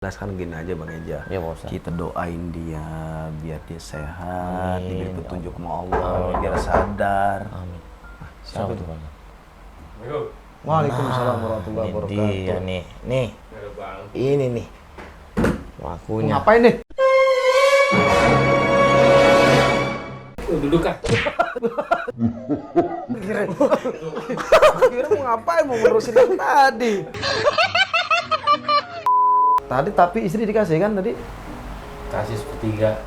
Sekarang gini aja Bang Eja, Ya Pak Ustadz. kita doain dia biar dia sehat, Amin, diberi ya petunjuk Allah. sama Allah, Amin, biar ya Allah. sadar. Amin. Siapa itu? Pak? Waalaikumsalam warahmatullahi Ini wabarakatuh. dia nih. Ini nih. Lakunya. Ngapain nih? Duduk kah? Kira mau ngapain? Mau ngurusin yang tadi. Tadi tapi istri dikasih kan tadi? Kasih sepertiga.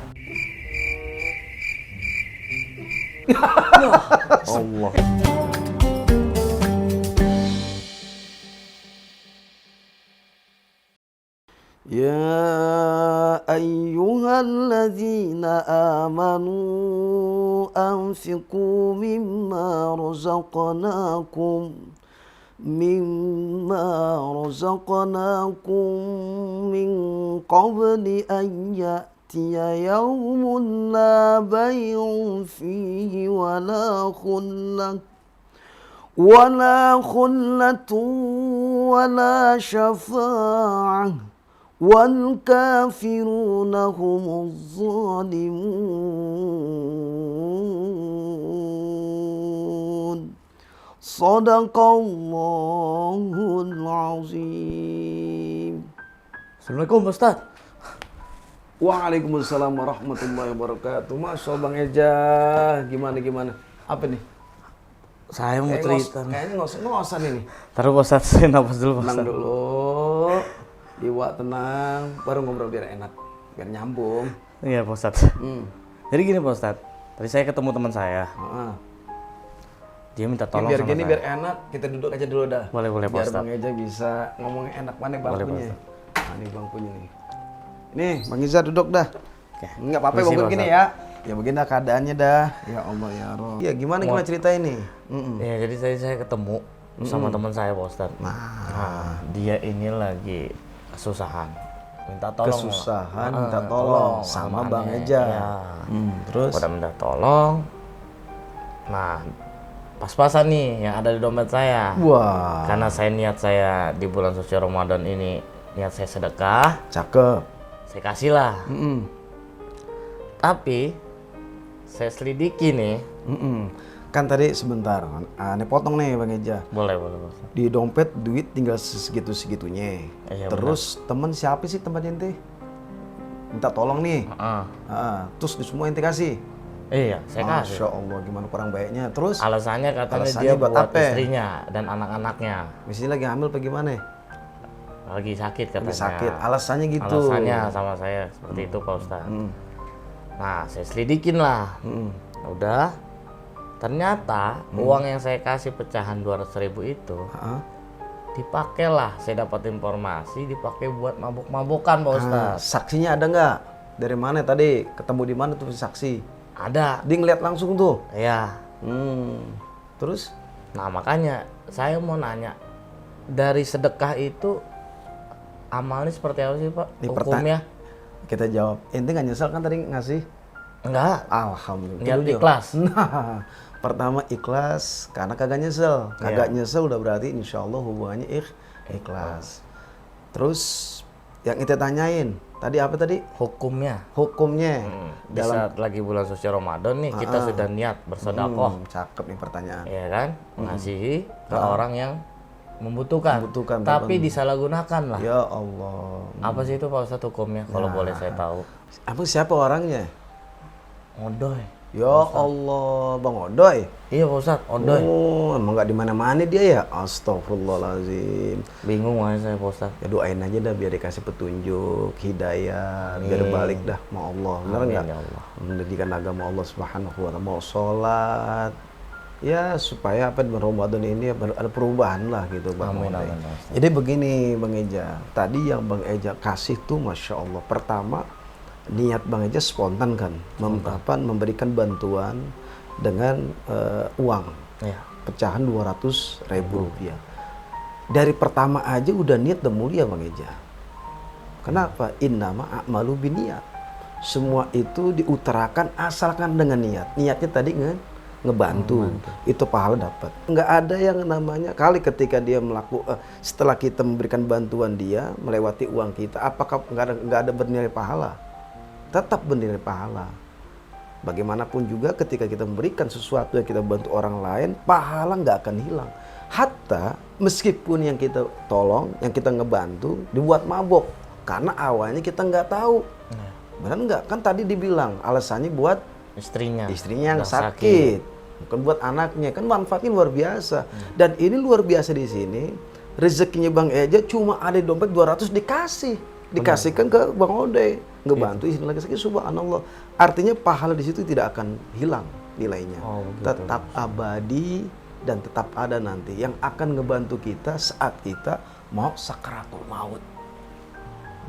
Allah. يا أيها الذين آمنوا أنفقوا مما رزقناكم من قبل أن يأتي يوم لا بيع فيه ولا خلة ولا شفاعة والكافرون هم الظالمون صدق الله العظيم. Assalamualaikum Pak Ustadz. Waalaikumsalam warahmatullahi wabarakatuh. Masya Allah Bang Eja, gimana? Apa nih? Saya mau cerita nih. Kayaknya ngosan ini. Taruh Pak Ustadz, saya napas dulu Pak Tenang Ustadz. dulu, Iwa tenang, baru ngobrol biar enak, biar nyambung. Iya Pak Ustadz. Jadi gini Pak Ustadz, tadi saya ketemu teman saya. Heeh. Dia minta tolong Biar sama gini saya. biar enak, kita duduk aja dulu dah. Boleh, Pak Biar Ustadz. Bang Eja bisa ngomong enak. Mana Boleh, Pak bangkunya? Ustadz. Nah, ini bangkunya nih. Nih, Bang Eja duduk dah. Oke. Enggak apa-apa Permisi, bangku Pak gini Ustadz. ya. Ya begini dah keadaannya dah. Ya Allah ya Rob. Ya gimana cerita ini? Ya jadi tadi saya ketemu sama teman saya Pak Ustadz. Nah, dia ini lagi kesusahan. Minta tolong. Kesusahan, minta tolong sama Bang temannya. Eja. Ya. Terus? Udah minta tolong. Nah, pas-pasan nih yang ada di dompet saya. Wah, Karena saya di bulan suci Ramadan ini niat saya sedekah, cakep. saya kasih lah. Tapi saya selidiki nih. Kan tadi sebentar, ini potong nih Bang Eja. Boleh Pak Ustadz. Di dompet duit tinggal segitu-segitunya. Iya, Terus temen siapa sih teman ente? Minta tolong nih. Heeh. Terus di semua ente kasih. Iya, saya kasih. Masya Allah, gimana kurang baiknya. Terus Alasannya katanya Alasannya dia buat buat apa? istrinya dan anak-anaknya. misalnya lagi hamil apa gimana? Lagi sakit katanya. Lagi sakit. Alasannya gitu. Alasannya sama saya seperti itu Pak Ustadz. Nah, saya selidikin lah. Udah. Ternyata uang yang saya kasih pecahan 200.000 itu dipakailah. Saya dapat informasi dipakai buat mabuk-mabukan Pak Ustadz. Saksinya ada nggak? Dari mana tadi? Ketemu di mana tuh saksi? Ada. Dia ngeliat langsung tuh. Ya. Terus? Nah, makanya saya mau nanya, dari sedekah itu amalnya seperti apa sih Pak? Ini Hukumnya? Kita jawab. Ente nggak nyesel kan tadi ngasih? Enggak. Alhamdulillah. Niat Dulu, Jo. ikhlas. Nah, pertama ikhlas karena kagak nyesel. Kagak nyesel udah berarti insya Allah hubungannya ikhlas. Terus yang kita tanyain tadi apa tadi? Hukumnya? Hukumnya. Di saat lagi bulan suci Ramadan nih, kita sudah niat bersedekah, Cakep nih pertanyaan. ya kan? Mengasihi ke orang yang membutuhkan. Membutuhkan, Tapi disalahgunakan lah. Ya Allah. Apa sih itu Pak Ustadz hukumnya? Kalau boleh saya tahu. Apa siapa orangnya? Odoy. Ya Allah, Bang Odoy. Iya Pak Ustadz, odoy. Oh, emang nggak di mana-mana dia ya? Astagfirullahaladzim. Bingung aja saya Pak Ustadz. Ya doain aja dah biar dikasih petunjuk, hidayah, biar balik dah sama Allah. Benar Amin, nggak? ya Allah. Mendidikan agama Allah Subhanahu wa taala, mau sholat. Ya supaya apa di Ramadan ini ada perubahan lah gitu Bang. Amin, Odoy. amin, Pak Ustadz. Jadi begini Bang Eja, tadi yang Bang Eja kasih tuh Masya Allah. Pertama niat Bang Eja spontan kan, memberikan bantuan dengan uang. Iya. Pecahan 200.000 rupiah. Dari pertama aja udah niat dan mulia Bang Eja. Kenapa? Innama a'malu binniat. Semua itu diutarakan asalkan dengan niat. Niatnya tadi ngebantu, itu pahala dapat. Nggak ada yang namanya kali ketika dia setelah kita memberikan bantuan dia melewati uang kita, apakah nggak ada bernilai pahala? Tetap bernilai pahala. Bagaimanapun juga ketika kita memberikan sesuatu yang kita bantu orang lain, pahala nggak akan hilang. Hatta meskipun yang kita tolong, yang kita ngebantu dibuat mabok, karena awalnya kita nggak tahu. Benar nggak? Kan tadi dibilang alasannya buat istrinya yang sakit, bukan buat anaknya. Kan manfaatnya luar biasa. Dan ini luar biasa di sini. Rezekinya Bang Eja cuma ada di dompet 200 dikasihkan ke Bang Ode, ngebantu istri lagi sakit, subhanallah. Artinya pahala di situ tidak akan hilang nilainya. Tetap abadi dan tetap ada nanti yang akan ngebantu kita saat kita mau sakaratul maut.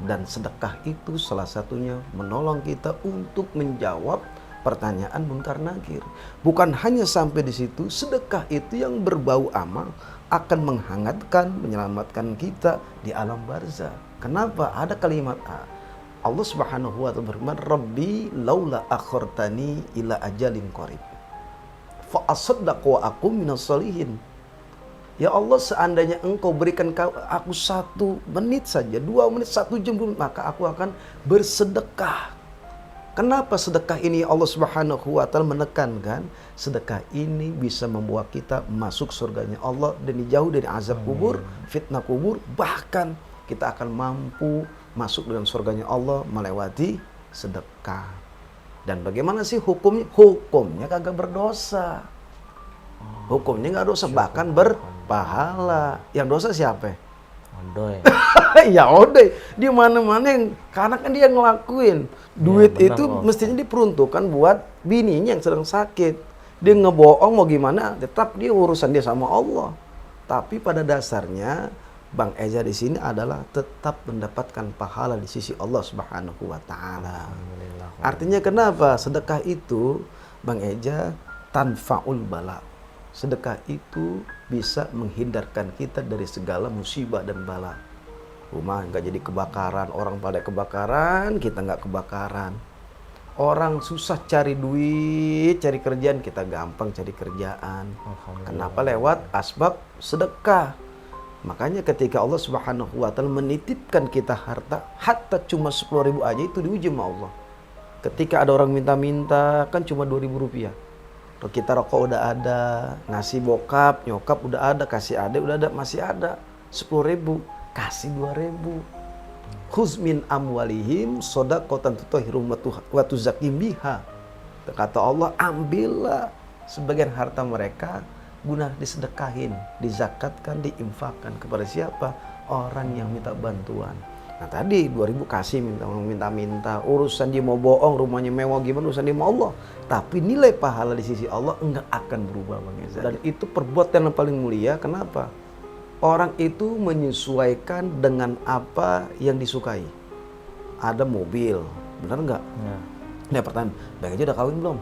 Dan sedekah itu salah satunya menolong kita untuk menjawab pertanyaan munkar nakir. Bukan hanya sampai di situ, sedekah itu yang berbau amal akan menghangatkan, menyelamatkan kita di alam barzah. Kenapa? Ada kalimat Allah Subhanahu wa ta'ala berfirman, "Rabbi laula akhartani ila ajalin qarib fa asaddaqu wa aqum minas shalihin." Ya Allah, seandainya Engkau berikan aku 1 menit saja, 2 menit, 1 jam, maka aku akan bersedekah. Kenapa sedekah ini Allah Subhanahu wa ta'ala menekankan? Sedekah ini bisa membawa kita masuk surganya Allah dan dijauh dari azab kubur, fitnah kubur, bahkan kita akan mampu masuk dalam surganya Allah melewati sedekah. Dan bagaimana sih hukumnya? Hukumnya kagak berdosa. Hukumnya nggak dosa, bahkan berpahala. Yang dosa siapa? Odoy. Ya Ode, di mana-mana yang karena kan dia ngelakuin. Duit itu mestinya diperuntukkan buat bininya yang sedang sakit. Dia ngebohong mau gimana? Tetap dia urusan dia sama Allah. Tapi pada dasarnya Bang Eja di sini adalah tetap mendapatkan pahala di sisi Allah Subhanahu wa taala. Artinya kenapa? Sedekah itu Bang Eja tanfaul bala. Sedekah itu bisa menghindarkan kita dari segala musibah dan bala. Rumah nggak jadi kebakaran, orang pada kebakaran, kita nggak kebakaran. Orang susah cari duit, cari kerjaan, kita gampang cari kerjaan. Kenapa? Lewat asbab sedekah. Makanya ketika Allah Subhanahu wa ta'ala menitipkan kita harta, hatta cuma 10.000 aja itu diuji sama Allah. Ketika ada orang minta-minta, kan cuma 2.000 rupiah. Kalau kita rokok udah ada, ngasih bokap, nyokap udah ada, kasih adik udah ada, masih ada 10.000, kasih 2.000. Khuz min amwalihim shadaqatan tutahhiruhum wa tuzakkim biha. Kata Allah, ambillah sebagian harta mereka guna disedekahin, dizakatkan, diinfakkan kepada siapa? Orang yang minta bantuan. Nah tadi 2.000 kasih minta-minta, urusan dia mau bohong, rumahnya mewah gimana, urusan dia mau Allah. Tapi nilai pahala di sisi Allah enggak akan berubah Bang Eza. Dan itu perbuatan yang paling mulia. Kenapa? Orang itu menyesuaikan dengan apa yang disukai. Ada mobil, benar enggak? Ya. Nah pertanyaan, Bang Eza udah kawin belum?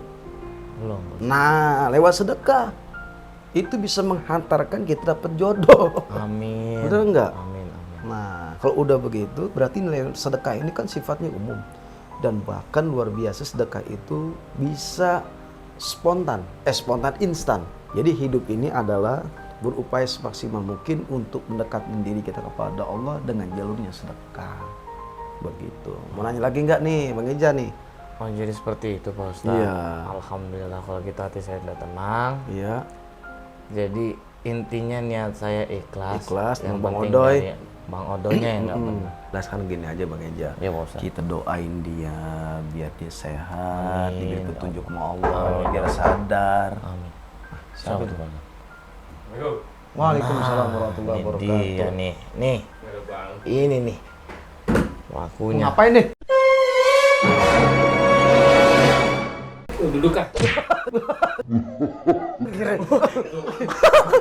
Belum. Nah lewat sedekah itu bisa menghantarkan kita dapat jodoh. Amin. Benar enggak? Amin. Nah, kalau udah begitu, berarti nilai sedekah ini kan sifatnya umum. Dan bahkan luar biasa sedekah itu bisa spontan instan. Jadi hidup ini adalah berupaya semaksimal mungkin untuk mendekatkan diri kita kepada Allah dengan jalurnya sedekah. Begitu. Mau nanya lagi nggak nih, Bang Eja nih? Oh jadi seperti itu Pak Ustadz. Iya. Alhamdulillah kalau gitu hati saya udah tenang. Iya. Jadi intinya niat saya ikhlas. Yang Bang Odoy. Bang Odoynya yang nggak benar. Nah sekarang gini aja Bang Eja. Ya, kita doain dia biar dia sehat, diberi petunjuk sama Allah, biar sadar. Amin. Siapa itu Bang? Assalamualaikum. Waalaikumsalam warahmatullahi wabarakatuh. Dia nih. Ini nih. Waktunya. Ngapain nih? Duduk kah?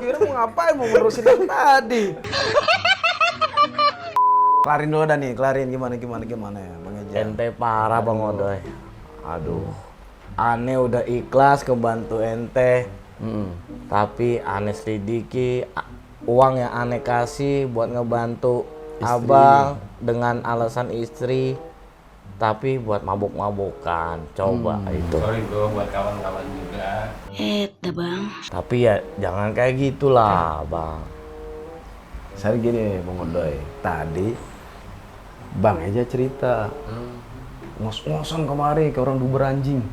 Kira mau ngapain? Mau ngurusin yang tadi. Kelarin dulu dah nih, gimana ya Bang Eja. Ente parah Bang Odoy. Aduh. Ane udah ikhlas kebantu ente. Tapi ane selidiki uang yang ane kasih buat ngebantu istri. abang dengan alasan istri. tapi buat mabuk-mabukan. Coba itu. Sorry bro, buat kawan-kawan juga. Dah bang. Tapi ya jangan kayak gitulah, Bang. Saya gini, Bang Odoy. Tadi Bang Eja cerita ngos-ngosan kemari ke orang Duber anjing.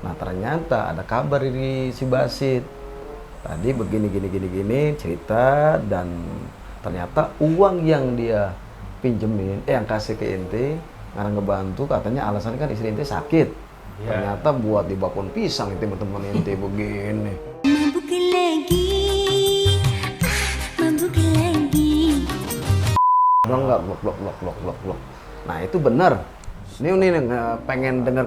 Nah ternyata ada kabar dari si Basit. Tadi begini cerita dan ternyata uang yang dia pinjemin, yang kasih ke ente, karena ngebantu katanya alasannya kan istri ente sakit. Iya. Ternyata buat di bakun pisang itu teman-teman ente begini. Mabuk lagi. Mabuk lagi. Bilang nggak blok. Nah itu benar. Ini pengen dengar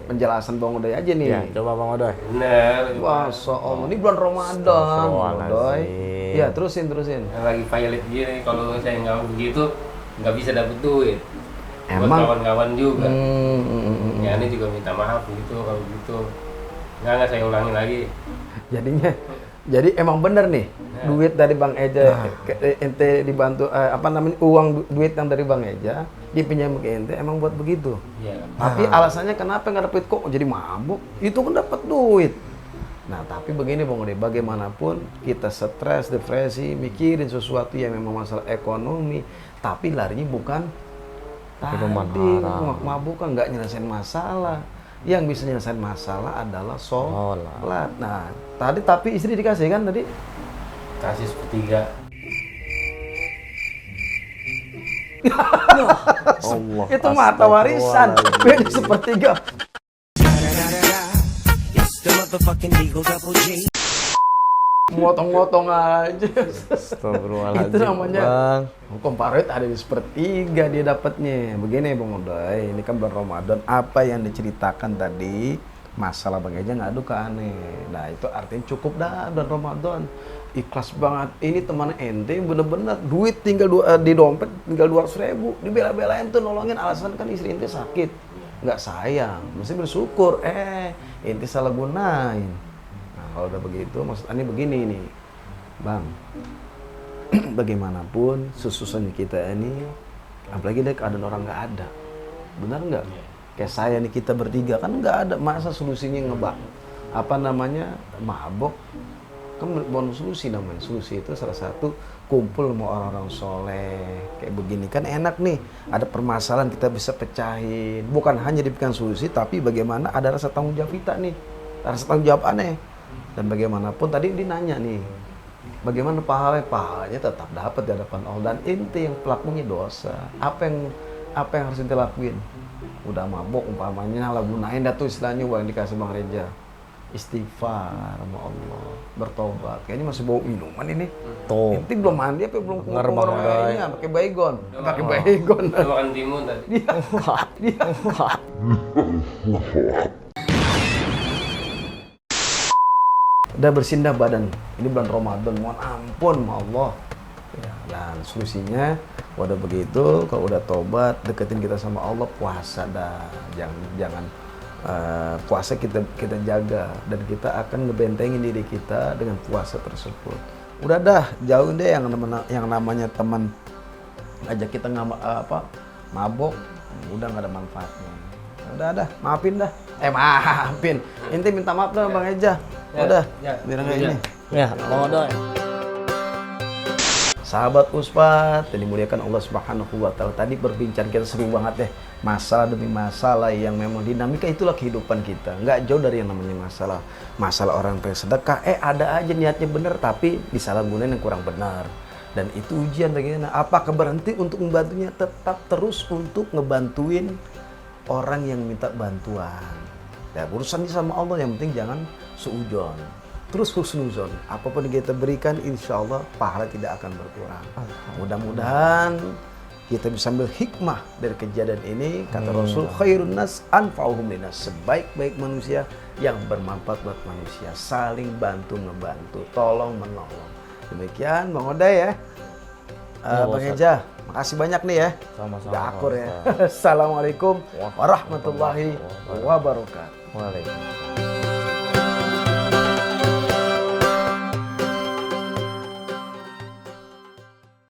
penjelasan Bang Odoy aja nih. Ya, coba Bang Odoy. Bener. Masya Allah, ini bulan Ramadan, Bang Odoy. Astagfirullahaladzim. Ya terusin. Yang lagi violet gini, kalau saya nggak begitu nggak bisa dapet duit. Buat Emang? kawan-kawan juga. Hmm. Ya ini juga minta maaf gitu kalau gitu. Nggak saya ulangi lagi. Jadi emang bener nih, duit dari Bang Eja, ente dibantu, uang duit yang dari Bang Eja, dipinjam ke ente, emang buat begitu. Iya. Tapi alasannya kenapa nggak dapet kok jadi mabuk? Itu kan dapat duit. Nah tapi begini Bang Odoy, bagaimanapun kita stres, depresi, mikirin sesuatu yang memang masalah ekonomi, tapi larinya bukan Minuman tadi, haram. mabuk kan nggak nyelesain masalah. Yang bisa nyelesain masalah adalah sholat. Nah, tapi istri dikasih kan tadi? Kasih sepertiga. Allah. Itu mata warisan. Beda sepertiga. Motong-motong aja. Astagfirullahaladzim. Itu namanya Bang. hukum parit ada di sepertiga dia dapatnya. Begini Bang Odoy, ini kan bulan Ramadan. Apa yang diceritakan tadi masalah Bang Eja ngadu ke aneh. Nah itu artinya cukup dah bulan Ramadan. Ikhlas banget. Ini teman ente bener-bener duit tinggal di dompet tinggal 200.000. Dibela-belain tuh nolongin alasan kan istri ente sakit. Nggak sayang, mesti bersyukur. Ente salah gunain. Nah kalau udah begitu maksud aneh begini nih, Bang. Bagaimanapun susahnya kita ini, apalagi deh keadaan orang nggak ada, benar nggak? Kayak saya nih, kita bertiga kan nggak ada, masa solusinya mabok, kan bukan solusi namanya. Solusi itu salah satu kumpul sama orang-orang soleh kayak begini kan enak nih, ada permasalahan kita bisa pecahin, bukan hanya dibikin solusi tapi bagaimana ada rasa tanggung jawab kita nih, rasa tanggung jawab aneh. Dan bagaimanapun tadi dia nanya nih, bagaimana pahalanya tetap dapat di hadapan Allah, dan inti yang pelakunya dosa. Apa yang harus kita lakuin? Udah mabok umpamanya, lah gunain dah tuh istilahnya uang yang dikasih Bang Reja. Istighfar sama Allah, bertobat. Kayaknya masih bau minuman ini. Tuh. Inti belum mandi apa belum Bener, Bang Odoy. pakai baygon. Pakai baygon. Udah makan timun tadi. Udah bersindah badan. Ini bulan Ramadan, mohon ampun sama Allah. Ya, dan solusinya udah begitu, kalau udah tobat, deketin kita sama Allah, puasa dah. Jangan puasa kita jaga, dan kita akan ngebentengin diri kita dengan puasa tersebut. Udah dah, jauhin deh yang namanya teman ajak kita mabok, udah nggak ada manfaatnya. Udah, maafin dah. Maafin. Inti minta maaf dah Bang Eja. Udah, biar nggak ini. Ya, Bang Odoy. Sahabat Uspat, yang dimuliakan Allah Subhanahu wa Ta'ala, tadi berbincang kita seru banget deh, masalah demi masalah yang memang dinamika itulah kehidupan kita. Nggak jauh dari yang namanya masalah orang pengen sedekah, ada aja niatnya bener tapi disalahgunain yang kurang benar. Dan itu ujian bagaimana? Apakah berhenti untuk membantunya? Tetap terus untuk ngebantuin orang yang minta bantuan. Ya urusannya sama Allah, yang penting jangan suudzon. Terus husnuzon, apapun yang kita berikan insya Allah pahala tidak akan berkurang. Mudah-mudahan kita bisa ambil hikmah dari kejadian ini. Kata Rasul, khairun nas anfa'uhum linnas, sebaik-baik manusia yang bermanfaat buat manusia, saling bantu ngebantu, tolong menolong. Demikian Bang Odoy ya. Bang Eja, makasih banyak nih ya. Sama-sama. Udah akur ya. Assalamualaikum warahmatullahi wabarakatuh. Waalaikumsalam.